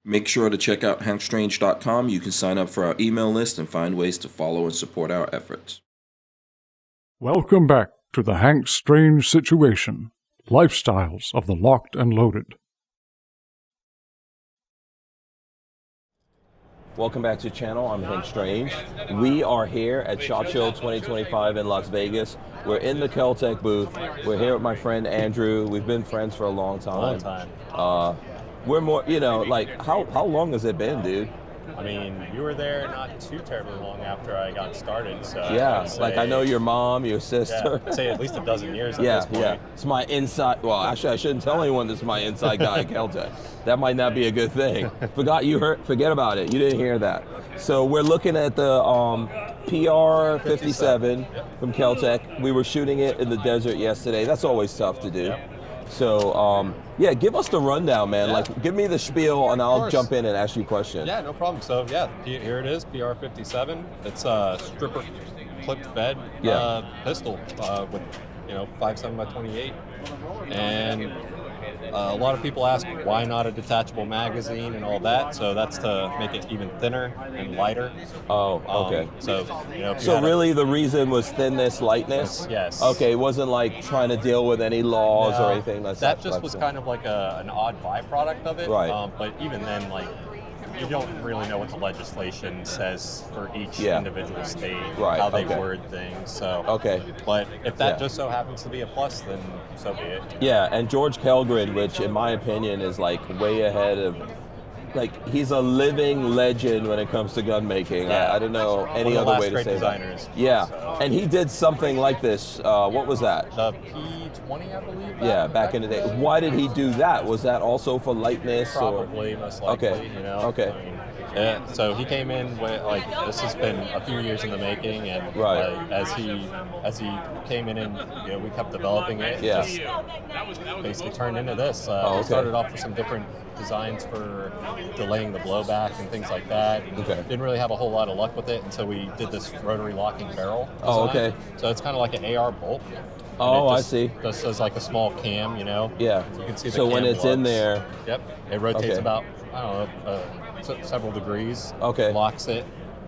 Make sure to check out hankstrange.com. You can sign up for our email list and find ways to follow and support our efforts. Welcome back to the Hank Strange Situation, Lifestyles of the Locked and Loaded. Welcome back to the channel. I'm Hank Strange. We are here at SHOT Show 2025 in Las Vegas. We're in the KelTec booth. We're here with my friend Andrew. We've been friends for a long time. We're more, like, how long has it been, dude? I mean, you were there not too terribly long after I got started, so yeah, like I know your mom, your sister. Yeah, I'd say at least a dozen years at this point. Yeah, it's my inside, well, actually I shouldn't tell anyone this is my inside guy at KelTec. That might not be a good thing. Forget about it, you didn't hear that. So we're looking at the PR57 from KelTec. We were shooting it in the desert yesterday. That's always tough to do. So, yeah, give us the rundown, man. Like, give me the spiel, and I'll jump in and ask you questions. Yeah, no problem. So, yeah, here it is, PR57. It's a stripper clip fed pistol with, 5.7 by 28. And a lot of people ask, why not a detachable magazine and all that? So that's to make it even thinner and lighter. Oh, okay. So really the reason was thinness, lightness? Yes. Okay, it wasn't like trying to deal with any laws or anything like that. That just was kind of like an odd byproduct of it. Right. But even then, like, you don't really know what the legislation says for each individual state, how they word things. So, but if that just so happens to be a plus, then so be it. Yeah, and George Kelgren, which in my opinion is like way ahead of, like, he's a living legend when it comes to gun making. Yeah. I don't know any other way to say designers. that. Yeah, and he did something like this. What was that? The P20, I believe. Yeah, back in the day. Why did he do that? Was that also for lightness? Probably, most likely. Okay. I mean, yeah, so he came in with, like, this has been a few years in the making, and as he came in and we kept developing it. Yeah. Just basically turned into this. We started off with some different designs for delaying the blowback and things like that. Didn't really have a whole lot of luck with it until we did this rotary locking barrel design. Oh, okay. So it's kind of like an AR bolt. Oh, I see. Just as like a small cam, Yeah. So you can see the so when it's in there. Yep. It rotates about, I don't know, several degrees. Okay. Locks it,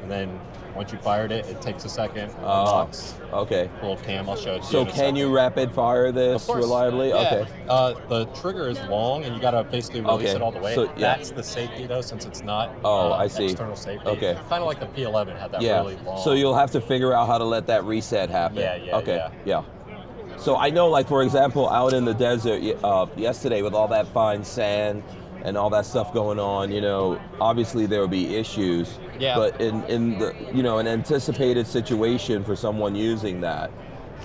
and then once you fired it, it takes a second. Unlocks. Okay. Little cam, I'll show it to you. So can you rapid fire this reliably? Yeah. Okay. The trigger is long, and you gotta basically release it all the way. So, That's the safety though, since it's not I see. external safety. Okay. Kind of like the P11 had that really long. So you'll have to figure out how to let that reset happen. Yeah. So I know, like, for example, out in the desert yesterday with all that fine sand and all that stuff going on, obviously there will be issues. Yeah. But in the, an anticipated situation for someone using that,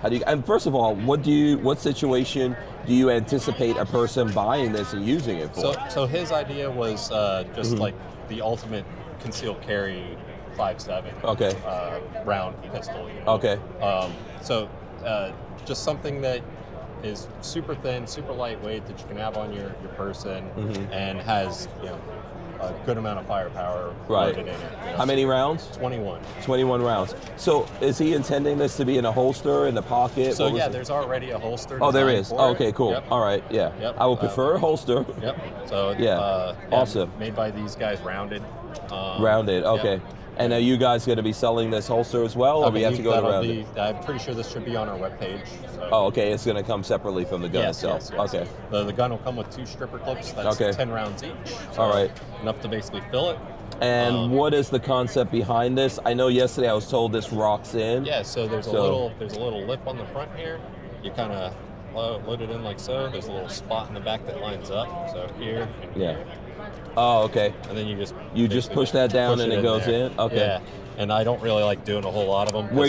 how do you? And first of all, what situation do you anticipate a person buying this and using it for? So his idea was just like the ultimate concealed carry 5.7 round pistol. Okay. Just something that is super thin, super lightweight, that you can have on your person, and has a good amount of firepower loaded in it. How many rounds? 21. 21 rounds. So is he intending this to be in a holster, in the pocket? So there's already a holster. Oh, there is. Oh, okay, cool. Yep. All right, yeah. Yep. I would prefer a holster. Yep. So awesome. Made by these guys, rounded. Rounded. Okay. Yep. And are you guys going to be selling this holster as well, or we have to go around? I'm pretty sure this should be on our webpage. So. Oh, okay. It's going to come separately from the gun itself. Yes. Okay. The gun will come with 2 stripper clips. That's 10 rounds each. So all right. Enough to basically fill it. And what is the concept behind this? I know yesterday I was told this rocks in. Yeah. So there's a little lip on the front here. You kind of load it in like so. There's a little spot in the back that lines up. So here and here. Oh, okay. And then you just push that down and it goes in. Okay. Yeah. And I don't really like doing a whole lot of them. We're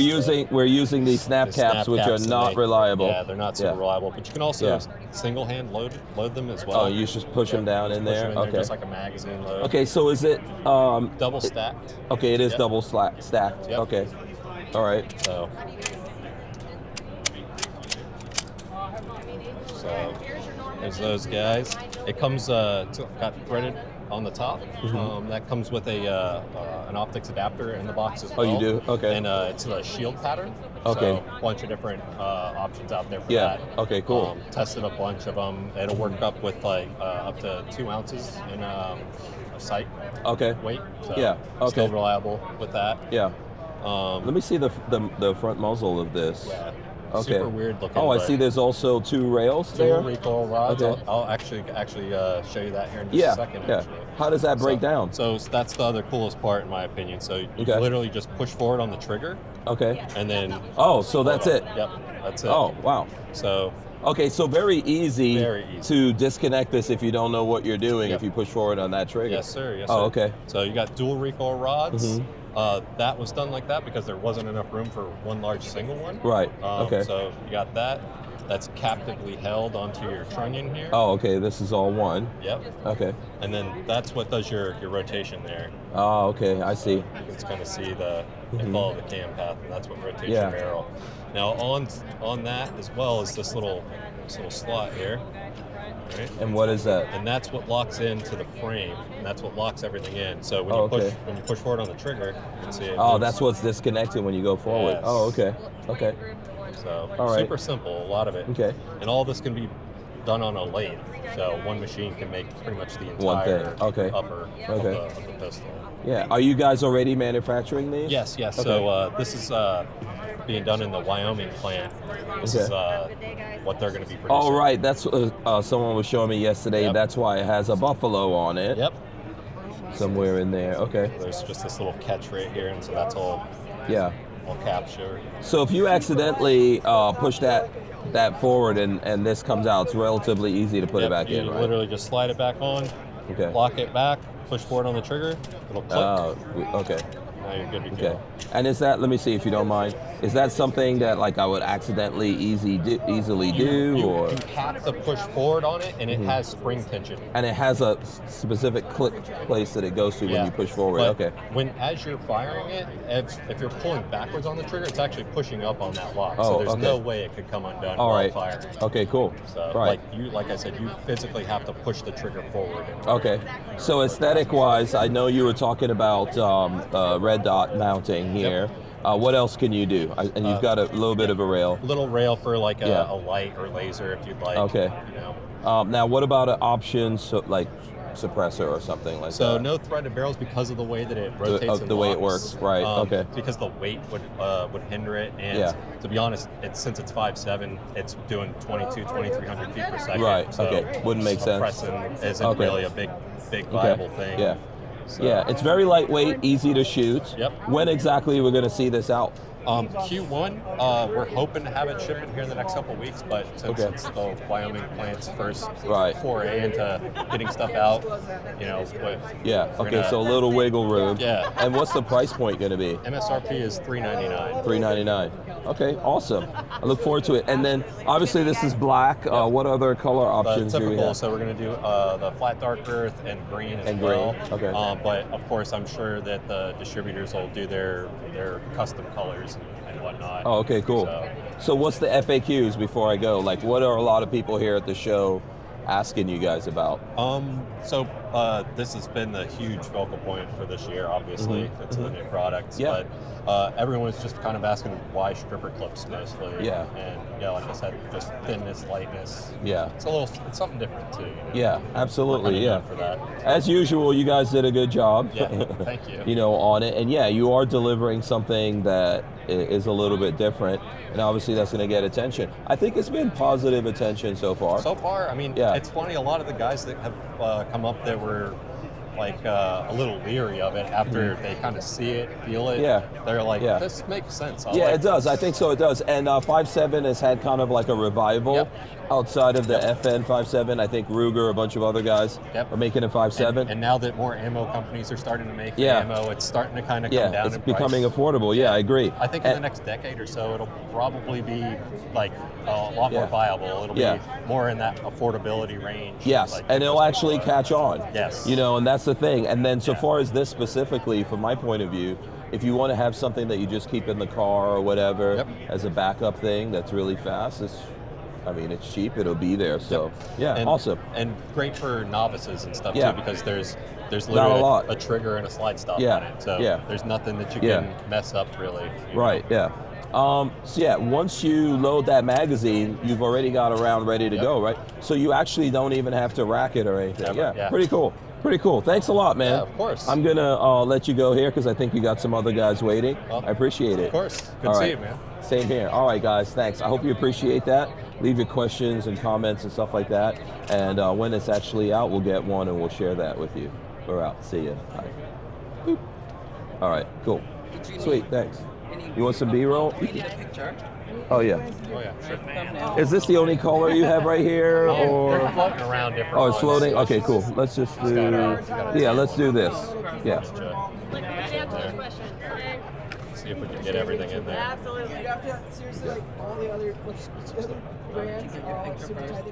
using these snap caps, which are not reliable. Yeah, they're not super reliable. But you can also single hand load them as well. Oh, you just push them down in there. Okay. Just like a magazine load. Okay, so is it double stacked? Okay, it is double stacked. Yep. Okay. All right. So there's those guys. It comes got threaded on the top. That comes with an optics adapter in the box as well. Oh, you do? Okay. And it's a shield pattern. Okay. So a bunch of different options out there for that. Okay, cool. Tested a bunch of them. It'll work up with like up to 2 ounces in sight Okay. weight. So Yeah, okay. Still reliable with that. Yeah. Let me see the front muzzle of this. Yeah. Okay. Super weird looking. Oh, I but see there's also 2 rails two there. recoil rods. Okay. I'll actually show you that here in just Yeah, a second. yeah. Actually. How does that break down? So that's the other coolest part, in my opinion. So you Okay. literally just push forward on the trigger, Okay. and then. Oh, so that's it. Yep, that's it. Oh, wow. So Okay, so very easy, Very easy. to disconnect this if you don't know what you're doing, Yep. if you push forward on that trigger. yes, sir. Yes, Oh, sir. okay. So you got dual recoil rods. Mhm. That was done like that because there wasn't enough room for one large single one. Right, okay. So you got that. That's captively held onto your trunnion here. Oh, okay, this is all one. Yep. Okay. And then that's what does your rotation there. Oh, okay, I see. You can just kind of see they follow the cam path, and that's what rotates Yeah. your barrel. Now on that as well is this little slot here. Right? And what is that? And that's what locks into the frame, and that's what locks everything in. So when Oh, you push okay. when you push forward on the trigger, you can see it. Oh, moves. that's what's disconnected when you go forward. Yes. Oh, okay. Okay. So All right. super simple, a lot of it. Okay. And all this can be done on a lathe. So one machine can make pretty much the One thing. entire Okay. upper Okay. of the pistol. Yeah. Are you guys already manufacturing these? Yes, yes. Okay. So this is being done in the Wyoming plant. This is what they're going to be producing. Oh, right. That's someone was showing me yesterday. Yep. That's why it has a buffalo on it. Yep. Somewhere in there. Okay. There's just this little catch right here, and so that's all Yeah. captured. So if you accidentally push that forward and this comes out, it's relatively easy to put it back you in, right? literally just slide it back on, Okay. lock it back, push forward on the trigger, it'll click. Okay. Now you're good to Okay. go. And is that, let me see if you don't mind, is that something that like I would accidentally easily do, You or? have to push forward on it, and it Mm-hmm. has spring tension. And it has a specific click place that it goes to when you push forward. But Okay. as you're firing it, if you're pulling backwards on the trigger, it's actually pushing up on that lock. Oh, So there's okay. no way it could come undone All while right. firing. Okay, cool. So Right. like I said, you physically have to push the trigger forward. Okay. So aesthetic-wise, I know you were talking about red dot mounting here. What else can you do? And you've got a little bit of a rail. Little rail for like Yeah. a light or laser if you'd like. Okay. You know. Now, what about an option, so, like suppressor or something like So that? no threaded barrels because of the way that it rotates. the way it locks. works, right, okay. Because the weight would hinder it, and Yeah. to be honest, since it's 5.7, it's doing 2,300 feet per second. Right, So okay. Wouldn't make sense. Pressing isn't Okay. really a big viable thing. Yeah. So, Yeah, it's very lightweight, easy to shoot. Yep. When exactly we're going to see this out? Q1, we're hoping to have it shipping here in the next couple of weeks, but since Okay. it's the Wyoming plant's first Right. foray into getting stuff out, Yeah, we're okay, gonna- so a little wiggle room. Yeah. And what's the price point going to be? MSRP is $399. $399. Okay, awesome. I look forward to it. And then, obviously, this is black. What other color The options do we typical, have? so we're going to do the flat dark earth and green as And well. green, okay. But of course, I'm sure that the distributors will do their custom colors and whatnot. Oh, okay, cool. So what's the FAQs before I go? Like, what are a lot of people here at the show asking you guys about? So this has been the huge focal point for this year, obviously. Mhm, It's the new products. Yeah. But everyone's just kind of asking why stripper clips mostly. Yeah. And yeah, like I said, just thinness, lightness. Yeah. It's something different too. Yeah, absolutely, Kinda yeah. known for that. As usual, you guys did a good job. Yeah, thank you. You know, on it. And yeah, you are delivering something that is a little bit different. And obviously that's going to get attention. I think it's been positive attention so far. So far, I mean, Yeah. it's funny, a lot of the guys that have come up that were like a little leery of it after they kind of see it, feel it. Mm-hmm. Yeah. They're like, Yeah. this makes sense. I Yeah, like it does. this. I think so. It does. And 5.7 has had kind of like a revival Yep. outside of the FN 5.7. I think Ruger, a bunch of other guys Yep. are making a 5.7. And now that more ammo companies are starting to make Yeah. ammo, it's starting to kind of come Yeah, down it's in becoming price. affordable. Yeah, I agree. I think in the And- next decade or so, it'll probably be like a lot Yeah. more viable. It'll Yeah. be more in that affordability range. Yes, like and it'll most actually people are. catch on. Yes. You know, and that's the thing. And then so Yeah. far as this specifically, from my point of view, if you want to have something that you just keep in the car or whatever Yep. as a backup thing that's really fast, it's cheap, it'll be there. So, yeah, And- awesome. And great for novices and stuff Yeah. too, because there's Not a literally lot. a trigger and a slide stop Yeah, on it. So yeah. there's nothing that you Yeah. can mess up really. you know. Right, yeah. So yeah, once you load that magazine, you've already got a round ready to Yep. go, right? So you actually don't even have to rack it or anything. Never, Yeah, yeah. pretty cool. Pretty cool. Thanks a lot, man. Yeah, of course. I'm gonna let you go here because I think you got some other guys waiting. Well, I appreciate it. Of course. Good All to right. see you, man. Same here. All right, guys. Thanks. I hope you appreciate that. Leave your questions and comments and stuff like that. And when it's actually out, we'll get one and we'll share that with you. We're out. See ya. Bye. Boop. All right. Cool. Sweet. Thanks. You want some B-roll? Oh yeah. Oh yeah, sure. Is this the only color you have right here, They're or? floating around different Oh, it's ones. floating. Okay, cool. Let's just do. Yeah, let's do this. Yeah. See if we can get everything in there. Absolutely. You have to seriously, like all the other brands are all super tight.